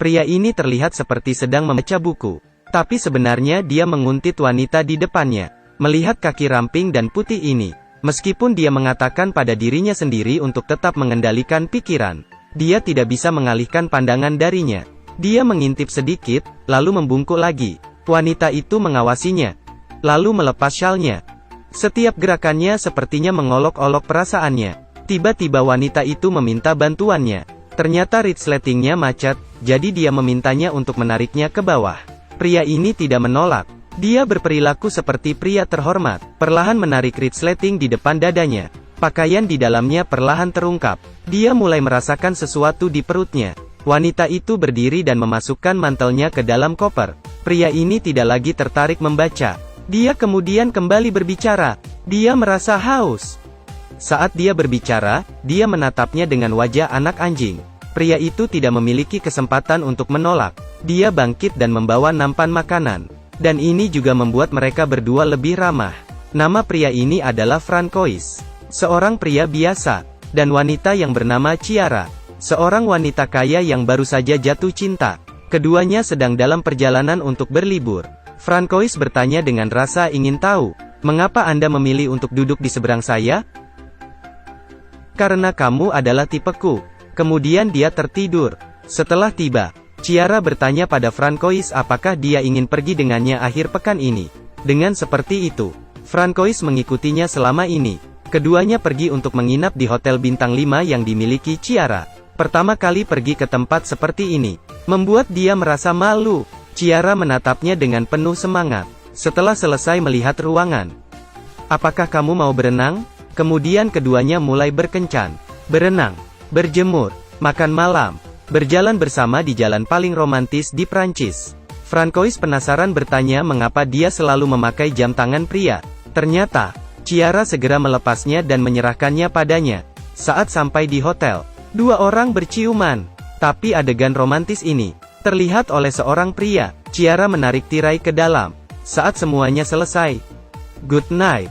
Pria ini terlihat seperti sedang membaca buku. Tapi sebenarnya dia menguntit wanita di depannya. Melihat kaki ramping dan putih ini, meskipun dia mengatakan pada dirinya sendiri untuk tetap mengendalikan pikiran, dia tidak bisa mengalihkan pandangan darinya. Dia mengintip sedikit, lalu membungkuk lagi. Wanita itu mengawasinya, lalu melepas syalnya. Setiap gerakannya sepertinya mengolok-olok perasaannya. Tiba-tiba wanita itu meminta bantuannya. Ternyata resletingnya macet, jadi dia memintanya untuk menariknya ke bawah. Pria ini tidak menolak. Dia berperilaku seperti pria terhormat, perlahan menarik resleting di depan dadanya. Pakaian di dalamnya perlahan terungkap. Dia mulai merasakan sesuatu di perutnya. Wanita itu berdiri dan memasukkan mantelnya ke dalam koper. Pria ini tidak lagi tertarik membaca. Dia kemudian kembali berbicara. Dia merasa haus. Saat dia berbicara, dia menatapnya dengan wajah anak anjing. Pria itu tidak memiliki kesempatan untuk menolak. Dia bangkit dan membawa nampan makanan. Dan ini juga membuat mereka berdua lebih ramah. Nama pria ini adalah Francois. Seorang pria biasa. Dan wanita yang bernama Ciara. Seorang wanita kaya yang baru saja jatuh cinta. Keduanya sedang dalam perjalanan untuk berlibur. Francois bertanya dengan rasa ingin tahu, "Mengapa Anda memilih untuk duduk di seberang saya?" "Karena kamu adalah tipeku." Kemudian dia tertidur. Setelah tiba, Ciara bertanya pada Francois apakah dia ingin pergi dengannya akhir pekan ini. Dengan seperti itu, Francois mengikutinya selama ini. Keduanya pergi untuk menginap di hotel bintang 5 yang dimiliki Ciara. Pertama kali pergi ke tempat seperti ini membuat dia merasa malu. Ciara menatapnya dengan penuh semangat. Setelah selesai melihat ruangan, "Apakah kamu mau berenang?" Kemudian keduanya mulai berkencan, berenang, berjemur, makan malam, berjalan bersama di jalan paling romantis di Prancis. Francois penasaran bertanya mengapa dia selalu memakai jam tangan pria. Ternyata, Ciara segera melepasnya dan menyerahkannya padanya. Saat sampai di hotel, dua orang berciuman. Tapi adegan romantis ini terlihat oleh seorang pria. Ciara menarik tirai ke dalam. Saat semuanya selesai, "Good night."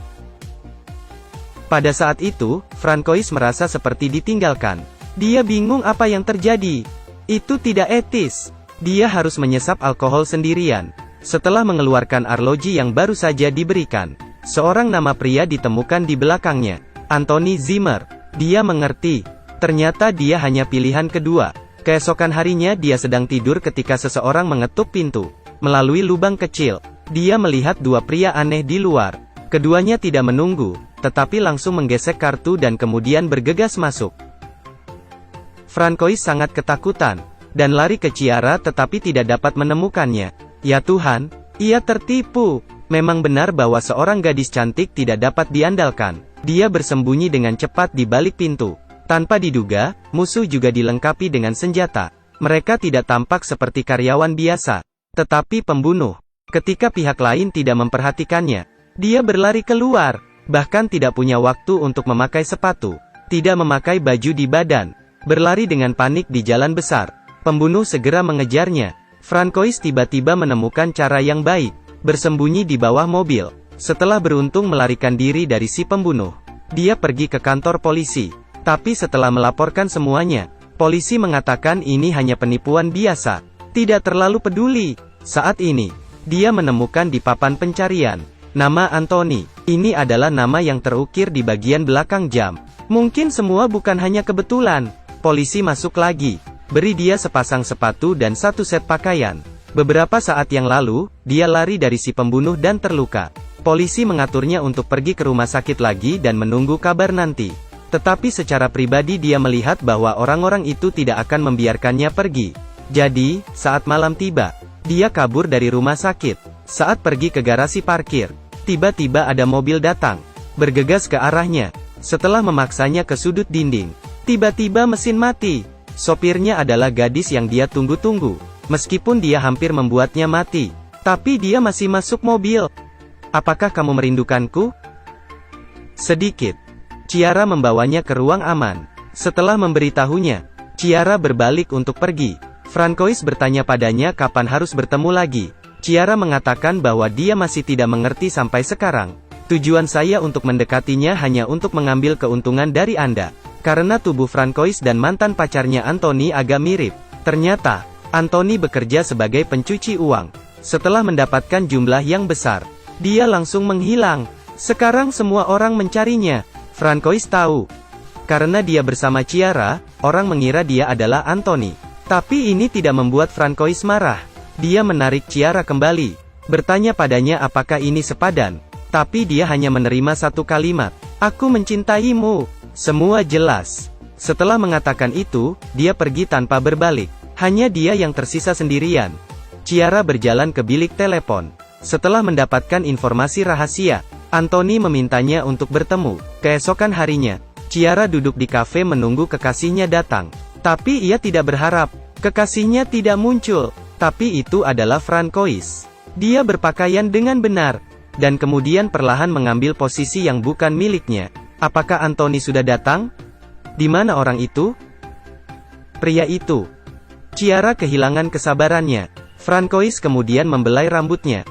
Pada saat itu, Francois merasa seperti ditinggalkan. Dia bingung apa yang terjadi. Itu tidak etis. Dia harus menyesap alkohol sendirian. Setelah mengeluarkan arloji yang baru saja diberikan, seorang nama pria ditemukan di belakangnya. Anthony Zimmer. Dia mengerti. Ternyata dia hanya pilihan kedua. Keesokan harinya dia sedang tidur ketika seseorang mengetuk pintu. Melalui lubang kecil, dia melihat dua pria aneh di luar. Keduanya tidak menunggu, tetapi langsung menggesek kartu dan kemudian bergegas masuk. Francois sangat ketakutan, dan lari ke Ciara tetapi tidak dapat menemukannya. Ya Tuhan, ia tertipu. Memang benar bahwa seorang gadis cantik tidak dapat diandalkan. Dia bersembunyi dengan cepat di balik pintu. Tanpa diduga, musuh juga dilengkapi dengan senjata. Mereka tidak tampak seperti karyawan biasa, tetapi pembunuh. Ketika pihak lain tidak memperhatikannya, dia berlari keluar, bahkan tidak punya waktu untuk memakai sepatu, tidak memakai baju di badan, berlari dengan panik di jalan besar. Pembunuh segera mengejarnya. Francois tiba-tiba menemukan cara yang baik, bersembunyi di bawah mobil. Setelah beruntung melarikan diri dari si pembunuh, dia pergi ke kantor polisi. Tapi setelah melaporkan semuanya, polisi mengatakan ini hanya penipuan biasa, tidak terlalu peduli. Saat ini, dia menemukan di papan pencarian nama Anthony. Ini adalah nama yang terukir di bagian belakang jam. Mungkin semua bukan hanya kebetulan. Polisi masuk lagi, beri dia sepasang sepatu dan satu set pakaian. Beberapa saat yang lalu, dia lari dari si pembunuh dan terluka. Polisi mengaturnya untuk pergi ke rumah sakit lagi dan menunggu kabar nanti. Tetapi secara pribadi dia melihat bahwa orang-orang itu tidak akan membiarkannya pergi. Jadi, saat malam tiba, dia kabur dari rumah sakit. Saat pergi ke garasi parkir, tiba-tiba ada mobil datang, bergegas ke arahnya. Setelah memaksanya ke sudut dinding, tiba-tiba mesin mati. Sopirnya adalah gadis yang dia tunggu-tunggu. Meskipun dia hampir membuatnya mati, tapi dia masih masuk mobil. "Apakah kamu merindukanku?" Sedikit. Ciara membawanya ke ruang aman. Setelah memberitahunya, Ciara berbalik untuk pergi. Francois bertanya padanya kapan harus bertemu lagi. Ciara mengatakan bahwa dia masih tidak mengerti sampai sekarang. "Tujuan saya untuk mendekatinya hanya untuk mengambil keuntungan dari Anda." Karena tubuh Francois dan mantan pacarnya Anthony agak mirip. Ternyata, Anthony bekerja sebagai pencuci uang. Setelah mendapatkan jumlah yang besar, dia langsung menghilang. Sekarang semua orang mencarinya. Francois tahu. Karena dia bersama Ciara, orang mengira dia adalah Anthony. Tapi ini tidak membuat Francois marah. Dia menarik Ciara kembali, bertanya padanya apakah ini sepadan. Tapi dia hanya menerima satu kalimat, "Aku mencintaimu." Semua jelas. Setelah mengatakan itu, dia pergi tanpa berbalik. Hanya dia yang tersisa sendirian. Ciara berjalan ke bilik telepon. Setelah mendapatkan informasi rahasia, Anthony memintanya untuk bertemu. Keesokan harinya, Ciara duduk di kafe menunggu kekasihnya datang. Tapi ia tidak berharap. Kekasihnya tidak muncul. Tapi itu adalah Francois. Dia berpakaian dengan benar. Dan kemudian perlahan mengambil posisi yang bukan miliknya. Apakah Anthony sudah datang? Di mana orang itu? Pria itu. Ciara kehilangan kesabarannya. Francois kemudian membelai rambutnya.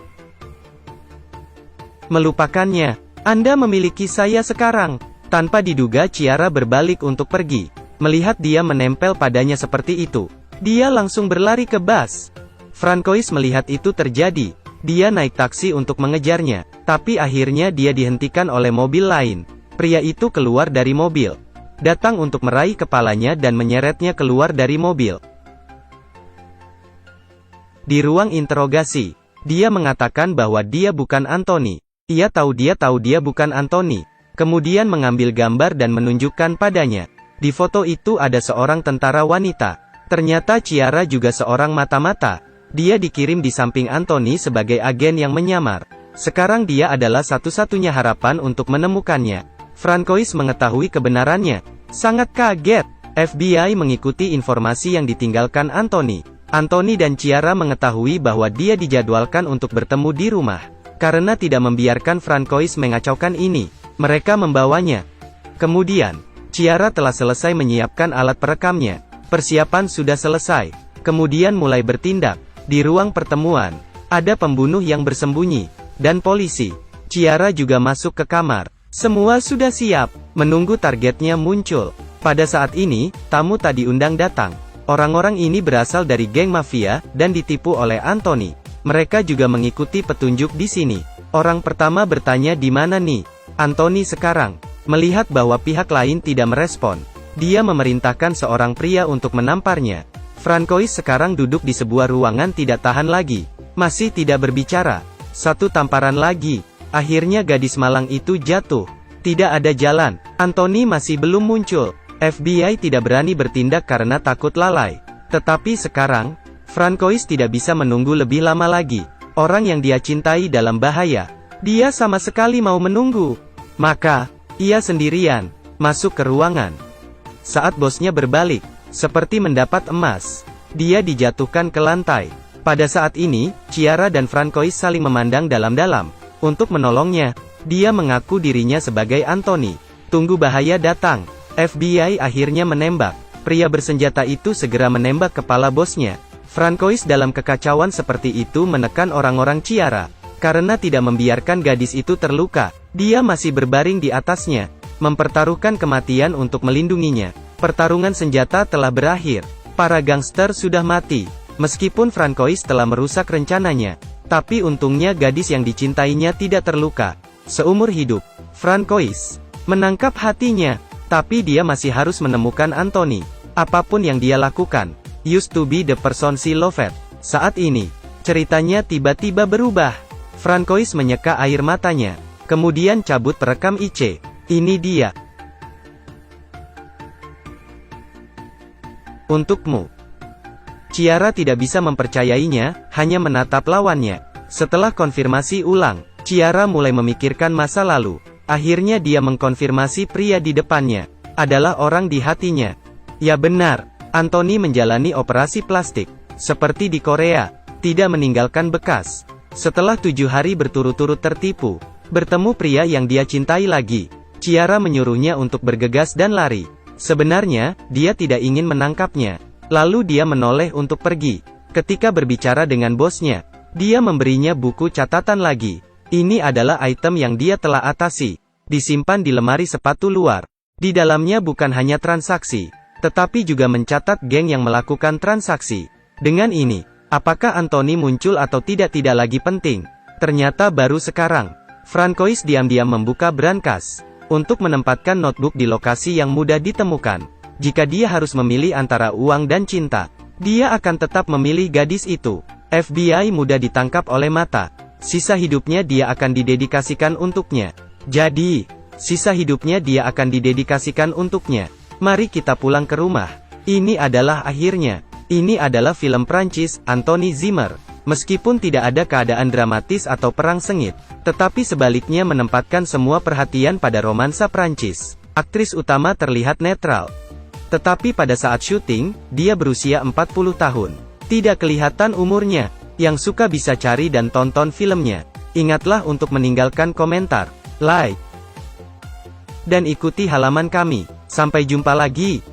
Melupakannya. Anda memiliki saya sekarang. Tanpa diduga Ciara berbalik untuk pergi. Melihat dia menempel padanya seperti itu, dia langsung berlari ke bus. Francois melihat itu terjadi. Dia naik taksi untuk mengejarnya. Tapi akhirnya dia dihentikan oleh mobil lain. Pria itu keluar dari mobil. Datang untuk meraih kepalanya dan menyeretnya keluar dari mobil. Di ruang interogasi, dia mengatakan bahwa dia bukan Anthony. Ia tahu dia bukan Anthony. Kemudian mengambil gambar dan menunjukkan padanya. Di foto itu ada seorang tentara wanita. Ternyata Ciara juga seorang mata-mata. Dia dikirim di samping Anthony sebagai agen yang menyamar. Sekarang dia adalah satu-satunya harapan untuk menemukannya. Francois mengetahui kebenarannya. Sangat kaget. FBI mengikuti informasi yang ditinggalkan Anthony. Anthony dan Ciara mengetahui bahwa dia dijadwalkan untuk bertemu di rumah. Karena tidak membiarkan Francois mengacaukan ini, mereka membawanya. Kemudian, Ciara telah selesai menyiapkan alat perekamnya. Persiapan sudah selesai. Kemudian mulai bertindak. Di ruang pertemuan, ada pembunuh yang bersembunyi. Dan polisi. Ciara juga masuk ke kamar. Semua sudah siap, menunggu targetnya muncul. Pada saat ini, tamu tak diundang datang. Orang-orang ini berasal dari geng mafia, dan ditipu oleh Anthony. Mereka juga mengikuti petunjuk di sini. Orang pertama bertanya di mana nih? Anthony sekarang. Melihat bahwa pihak lain tidak merespon, dia memerintahkan seorang pria untuk menamparnya. Francois sekarang duduk di sebuah ruangan tidak tahan lagi. Masih tidak berbicara. Satu tamparan lagi. Akhirnya gadis malang itu jatuh. Tidak ada jalan. Anthony masih belum muncul. FBI tidak berani bertindak karena takut lalai. Tetapi sekarang, Francois tidak bisa menunggu lebih lama lagi. Orang yang dia cintai dalam bahaya. Dia sama sekali mau menunggu. Maka, ia sendirian, masuk ke ruangan. Saat bosnya berbalik, seperti mendapat emas, dia dijatuhkan ke lantai. Pada saat ini, Ciara dan Francois saling memandang dalam-dalam. Untuk menolongnya, dia mengaku dirinya sebagai Anthony. Tunggu bahaya datang. FBI akhirnya menembak. Pria bersenjata itu segera menembak kepala bosnya. Francois dalam kekacauan seperti itu menekan orang-orang Ciara. Karena tidak membiarkan gadis itu terluka, dia masih berbaring di atasnya, mempertaruhkan kematian untuk melindunginya. Pertarungan senjata telah berakhir. Para gangster sudah mati. Meskipun Francois telah merusak rencananya, tapi untungnya gadis yang dicintainya tidak terluka. Seumur hidup, Francois menangkap hatinya. Tapi dia masih harus menemukan Anthony. Apapun yang dia lakukan, used to be the person she loved. Saat ini, ceritanya tiba-tiba berubah. Francois menyeka air matanya. Kemudian cabut perekam IC. Ini dia. Untukmu. Ciara tidak bisa mempercayainya, hanya menatap lawannya. Setelah konfirmasi ulang, Ciara mulai memikirkan masa lalu. Akhirnya dia mengkonfirmasi pria di depannya adalah orang di hatinya. Ya benar, Anthony menjalani operasi plastik. Seperti di Korea, tidak meninggalkan bekas. Setelah 7 hari berturut-turut tertipu, bertemu pria yang dia cintai lagi, Ciara menyuruhnya untuk bergegas dan lari. Sebenarnya, dia tidak ingin menangkapnya. Lalu dia menoleh untuk pergi. Ketika berbicara dengan bosnya, dia memberinya buku catatan lagi. Ini adalah item yang dia telah atasi. Disimpan di lemari sepatu luar. Di dalamnya bukan hanya transaksi, tetapi juga mencatat geng yang melakukan transaksi. Dengan ini, apakah Anthony muncul atau tidak lagi penting. Ternyata baru sekarang, Francois diam-diam membuka brankas untuk menempatkan notebook di lokasi yang mudah ditemukan. Jika dia harus memilih antara uang dan cinta, dia akan tetap memilih gadis itu. FBI mudah ditangkap oleh mata. Sisa hidupnya dia akan didedikasikan untuknya. Jadi, sisa hidupnya dia akan didedikasikan untuknya. Mari kita pulang ke rumah. Ini adalah akhirnya. Ini adalah film Prancis, Anthony Zimmer. Meskipun tidak ada keadaan dramatis atau perang sengit, tetapi sebaliknya menempatkan semua perhatian pada romansa Prancis. Aktris utama terlihat netral. Tetapi pada saat syuting, dia berusia 40 tahun. Tidak kelihatan umurnya. Yang suka bisa cari dan tonton filmnya. Ingatlah untuk meninggalkan komentar, like, dan ikuti halaman kami. Sampai jumpa lagi.